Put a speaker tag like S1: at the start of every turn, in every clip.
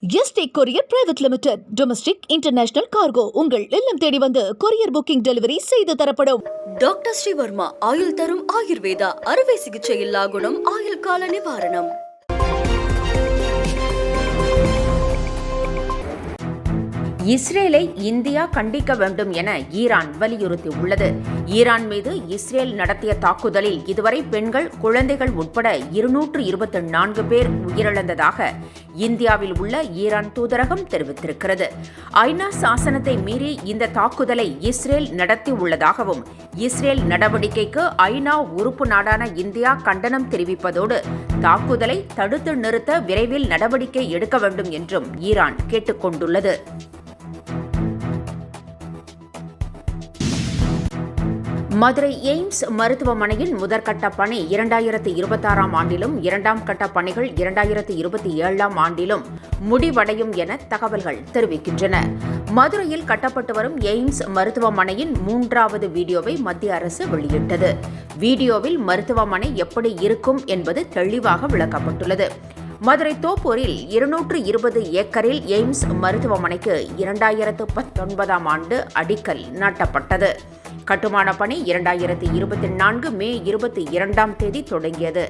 S1: Yesterday courier private limited. Domestic international cargo உங்கள் இல்லம் தேடி வந்து கொரியர் புக்கிங் டெலிவரி செய்து தரப்படும்.
S2: டாக்டர் ஸ்ரீவர்மா ஆயுள் தரும் ஆயுர்வேதா அறுவை சிகிச்சை இல்லா குணம் ஆயுள் கால நிவாரணம்.
S3: இஸ்ரேலை இந்தியா கண்டிக்க வேண்டும் என ஈரான் வலியுறுத்தியுள்ளது. ஈரான் மீது இஸ்ரேல் நடத்திய தாக்குதலில் இதுவரை பெண்கள், குழந்தைகள் உட்பட 224 பேர் உயிரிழந்ததாக இந்தியாவில் உள்ள ஈரான் தூதரகம் தெரிவித்திருக்கிறது. ஐநா சாசனத்தை மீறி இந்த தாக்குதலை இஸ்ரேல் நடத்தியுள்ளதாகவும், இஸ்ரேல் நடவடிக்கைக்கு ஐநா உறுப்பு நாடான இந்தியா கண்டனம் தெரிவிப்பதோடு தாக்குதலை தடுத்து நிறுத்த விரைவில் நடவடிக்கை எடுக்க வேண்டும் என்றும் ஈரான் கேட்டுக் கொண்டுள்ளது. மதுரை எய்ம்ஸ் மருத்துவமனையின் முதற்கட்ட பணி 2026ஆம் ஆண்டிலும், இரண்டாம் கட்ட பணிகள் 2027ஆம் ஆண்டிலும் முடிவடையும் என தகவல்கள் தெரிவிக்கின்றன. மதுரையில் கட்டப்பட்டு வரும் எய்ம்ஸ் மருத்துவமனையின் 3வது வீடியோவை மத்திய அரசு வெளியிட்டது. வீடியோவில் மருத்துவமனை எப்படி இருக்கும் என்பது தெளிவாக விளக்கப்பட்டுள்ளது. மதுரை தோப்பூரில் 220 ஏக்கரில் எய்ம்ஸ் மருத்துவமனைக்கு 2019ஆம் ஆண்டு அடிக்கல் நாட்டப்பட்டது. கட்டுமான பணி 2024 மே 22ஆம் தேதி தொடங்கியது.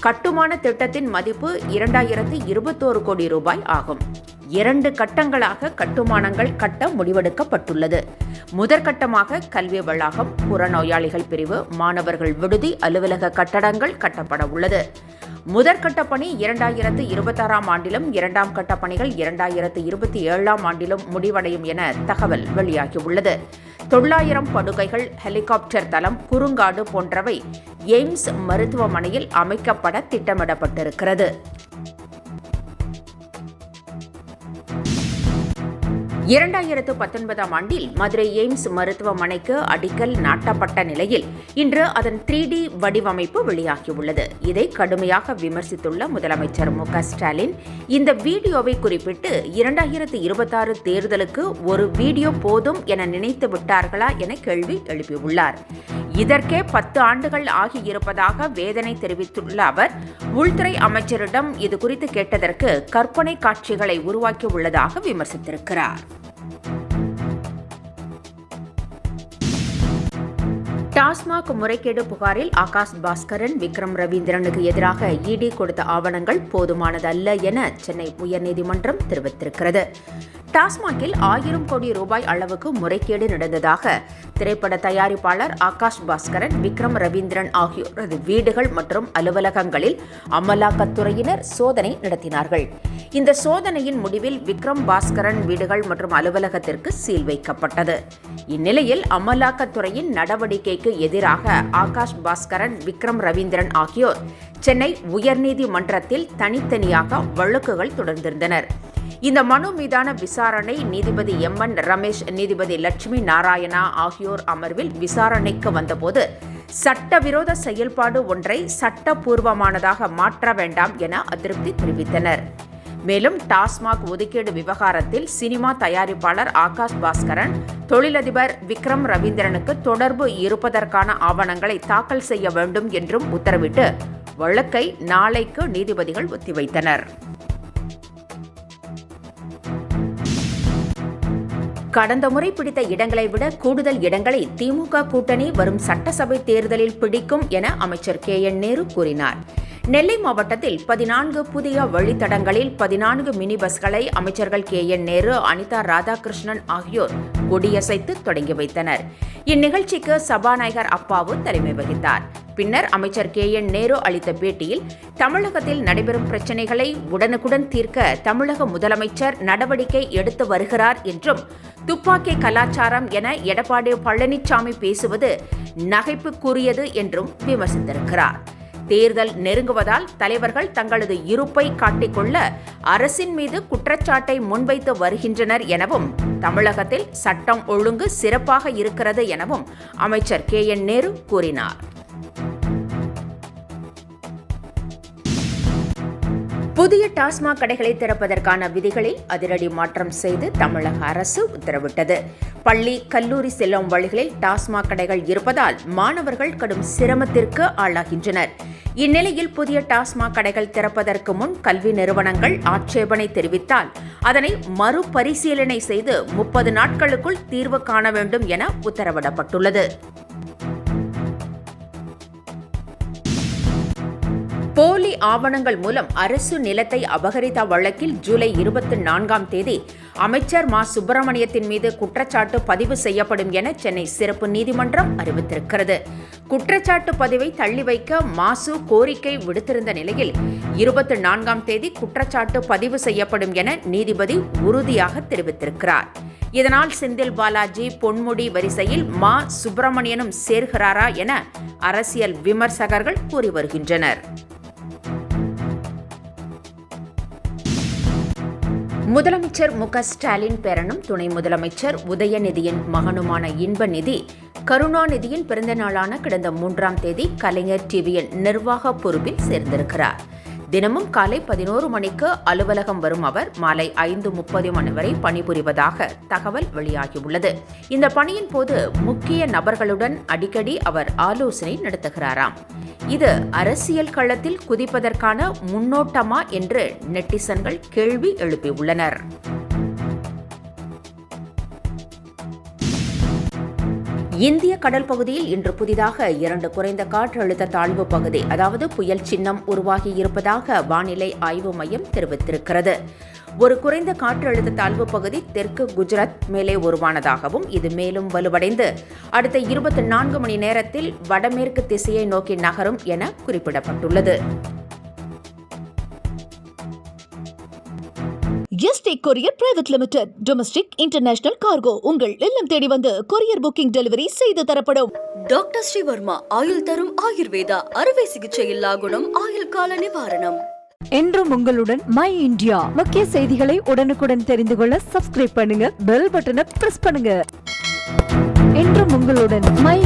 S3: கட்டுமான திட்டத்தின் மதிப்பு 2021 கோடி ரூபாய் ஆகும். 2 கட்டங்களாக கட்டுமானங்கள் கட்ட முடிவெடுக்கப்பட்டுள்ளது. முதற்கட்டமாக கல்வி வளாகம், புறநோயாளிகள் பிரிவு, மாணவர்கள் விடுதி, அலுவலக கட்டடங்கள் கட்டப்பட உள்ளது. முதற்கட்ட பணி 2026ஆம் ஆண்டிலும், இரண்டாம் கட்ட பணிகள் 2027ஆம் ஆண்டிலும் முடிவடையும் என தகவல் வெளியாகியுள்ளது. 900 படுக்கைகள், ஹெலிகாப்டர் தளம், குறுங்காடு போன்றவை எய்ம்ஸ் மருத்துவமனையில் அமைக்கப்பட திட்டமிடப்பட்டிருக்கிறது. 2019ஆம் ஆண்டில் மதுரை எய்ம்ஸ் மருத்துவமனைக்கு அடிக்கல் நாட்டப்பட்ட நிலையில் இன்று அதன் 3D வடிவமைப்பு வெளியாகியுள்ளது. இதை கடுமையாக விமர்சித்துள்ள முதலமைச்சர் மு.க. ஸ்டாலின் இந்த வீடியோவை குறிப்பிட்டு 2026 தேர்தலுக்கு ஒரு வீடியோ போதும் என நினைத்து விட்டார்களா என கேள்வி எழுப்பியுள்ளார். இதற்கே 10 ஆண்டுகள் ஆகியிருப்பதாக வேதனை தெரிவித்துள்ள அவர், உள்துறை அமைச்சரிடம் இதுகுறித்து கேட்டதற்கு கற்பனை காட்சிகளை உருவாக்கியுள்ளதாக விமர்சித்திருக்கிறார். டாஸ்மாக் முறைகேடு புகாரில் ஆகாஷ் பாஸ்கரன், விக்ரம் ரவீந்திரனுக்கு எதிராக இடி கொடுத்த ஆவணங்கள் போதுமானதல்ல என சென்னை உயர்நீதிமன்றம் தெரிவித்திருக்கிறது. டாஸ்மாகில் 1000 கோடி ரூபாய் அளவுக்கு முறைகேடு நடந்ததாக திரைப்பட தயாரிப்பாளர் ஆகாஷ் பாஸ்கரன், விக்ரம் ரவீந்திரன் ஆகியோரது வீடுகள் மற்றும் அலுவலகங்களில் அமலாக்கத்துறையினர் சோதனை நடத்தினார்கள். இந்த சோதனையின் முடிவில் விக்ரம் பாஸ்கரன் வீடுகள் மற்றும் அலுவலகத்திற்கு சீல் வைக்கப்பட்டது. இந்நிலையில் அமலாக்கத்துறையின் நடவடிக்கைக்கு எதிராக ஆகாஷ் பாஸ்கரன், விக்ரம் ரவீந்திரன் ஆகியோர் சென்னை உயர்நீதிமன்றத்தில் தனித்தனியாக வழக்குகள் தொடர்ந்திருந்தனர். இந்த மனு மீதான விசாரணை நீதிபதி எம்.என். ரமேஷ், நீதிபதி லட்சுமி நாராயணா ஆகியோர் அமர்வில் விசாரணைக்கு வந்தபோது சட்டவிரோத செயல்பாடு ஒன்றை சட்டப்பூர்வமானதாக மாற்ற வேண்டாம் என அதிருப்தி தெரிவித்தனர். மேலும் டாஸ்மாக் ஒதுக்கீடு விவகாரத்தில் சினிமா தயாரிப்பாளர் ஆகாஷ் பாஸ்கரன், தொழிலதிபர் விக்ரம் ரவீந்திரனுக்கு தொடர்பு இருப்பதற்கான ஆவணங்களை தாக்கல் செய்ய வேண்டும் என்றும் உத்தரவிட்டு வழக்கை நாளைக்கு நீதிபதிகள் ஒத்திவைத்தனர். கடந்த முறை பிடித்த இடங்களை விட கூடுதல் இடங்களை திமுக கூட்டணி வரும் சட்டசபை தேர்தலில் பிடிக்கும் என அமைச்சர் கே.என். நேரு கூறினார். நெல்லை மாவட்டத்தில் 14 புதிய வழித்தடங்களில் 14 மினி பஸ்களை அமைச்சர்கள் கே.என். நேரு, அனிதா ராதாகிருஷ்ணன் ஆகியோர் கொடியசைத்து தொடங்கி வைத்தனர். இந்நிகழ்ச்சிக்கு சபாநாயகர் அப்பாவு தலைமை வகித்தார். பின்னர் அமைச்சர் கே.என். நேரு அளித்த பேட்டியில், தமிழகத்தில் நடைபெறும் பிரச்சினைகளை உடனுக்குடன் தீர்க்க தமிழக முதலமைச்சர் நடவடிக்கை எடுத்து வருகிறார் என்றும், துப்பாக்கி கலாச்சாரம் என எடப்பாடி பழனிசாமி பேசுவது நகைப்புக்குரியது என்றும் விமர்சித்திருக்கிறார். தேர்தல் நெருங்குவதால் தலைவர்கள் தங்களது இருப்பை காட்டிக்கொள்ள அரசின் மீது குற்றச்சாட்டை முன்வைத்து வருகின்றனர் எனவும், தமிழகத்தில் சட்டம் ஒழுங்கு சிறப்பாக இருக்கிறது எனவும் அமைச்சர் கே.என். நேரு கூறினார். புதிய டாஸ்மாக் கடைகளை திறப்பதற்கான விதிகளில் அதிரடி மாற்றம் செய்து தமிழக அரசு உத்தரவிட்டது. பள்ளி, கல்லூரி செல்லும் வழிகளில் டாஸ்மாக் கடைகள் இருப்பதால் மாணவர்கள் கடும் சிரமத்திற்கு ஆளாகின்றனர். இந்நிலையில் புதிய டாஸ்மாக் கடைகள் திறப்பதற்கு முன் கல்வி நிறுவனங்கள் ஆட்சேபனை தெரிவித்தால் அதனை மறுபரிசீலனை செய்து 30 நாட்களுக்குள் தீர்வு காண வேண்டும் என உத்தரவிடப்பட்டுள்ளது. போலி ஆவணங்கள் மூலம் அரசு நிலத்தை அபகரித்த வழக்கில் ஜூலை 24ஆம் தேதி அமைச்சர் மா. சுப்பிரமணியத்தின் மீது குற்றச்சாட்டு பதிவு செய்யப்படும் என சென்னை சிறப்பு நீதிமன்றம் அறிவித்திருக்கிறது. குற்றச்சாட்டு பதிவை தள்ளி வைக்க மாசு கோரிக்கை விடுத்திருந்த நிலையில் 24ஆம் தேதி குற்றச்சாட்டு பதிவு செய்யப்படும் என நீதிபதி உறுதியாக தெரிவித்திருக்கிறார். இதனால் செந்தில் பாலாஜி, பொன்முடி வரிசையில் மா. சுப்பிரமணியனும் சேர்கிறாரா என அரசியல் விமர்சகர்கள் கூறி வருகின்றனர். முதலமைச்சர் மு. க. ஸ்டாலின் பேரனும் துணை முதலமைச்சர் உதயநிதியின் மகனுமான இன்பநிதி கருணாநிதியின் பிறந்த நாளான கடந்த 3ஆம் தேதி கலைஞர் டிவியின் நிர்வாக பொறுப்பில் சேர்ந்திருக்கிறார். தினமும் காலை 11 மணிக்கு அலுவலகம் வரும் அவர் மாலை 5:30 மணி வரை பணிபுரிவதாக தகவல் வெளியாகியுள்ளது. இந்த பணியின் போது முக்கிய நபர்களுடன் அடிக்கடி அவர் ஆலோசனை நடத்துகிறாராம். இது அரசியல் களத்தில் குதிப்பதற்கான முன்னோட்டமா என்று நெட்டிசன்கள் கேள்வி எழுப்பியுள்ளனர். இந்திய கடல் பகுதியில் இன்று புதிதாக 2 குறைந்த காற்றழுத்த தாழ்வு பகுதி அதாவது புயல் சின்னம் உருவாகியிருப்பதாக வானிலை ஆய்வு மையம் தெரிவித்திருக்கிறது. ஒரு குறைந்த காற்றழுத்த தாழ்வு பகுதி தெற்கு குஜராத் மேலே உருவானதாகவும் இது மேலும் வலுவடைந்து அடுத்த 24 மணி நேரத்தில் வடமேற்கு திசையை நோக்கி நகரும் என குறிப்பிடப்பட்டுள்ளது.
S1: Yesterday courier private limited domestic international cargo உங்கள் இல்லம் தேடி வந்து கொரியர் புக்கிங் டெலிவரி செய்து தரப்படும்.
S2: டாக்டர் ஸ்ரீவர்மா ஆயுள் தரும் ஆயுர்வேதா அறுவை சிகிச்சை இல்லா குணம் ஆயுள் கால நிவாரணம்.
S4: என்றும் உங்களுடன் மை இந்தியா. முக்கிய செய்திகளை உடனுக்குடன் தெரிந்து கொள்ள சப்ஸ்கிரைப் பண்ணுங்க, பெல் பட்டனை பிரஸ் பண்ணுங்க. என்றும் உங்களுடன் மை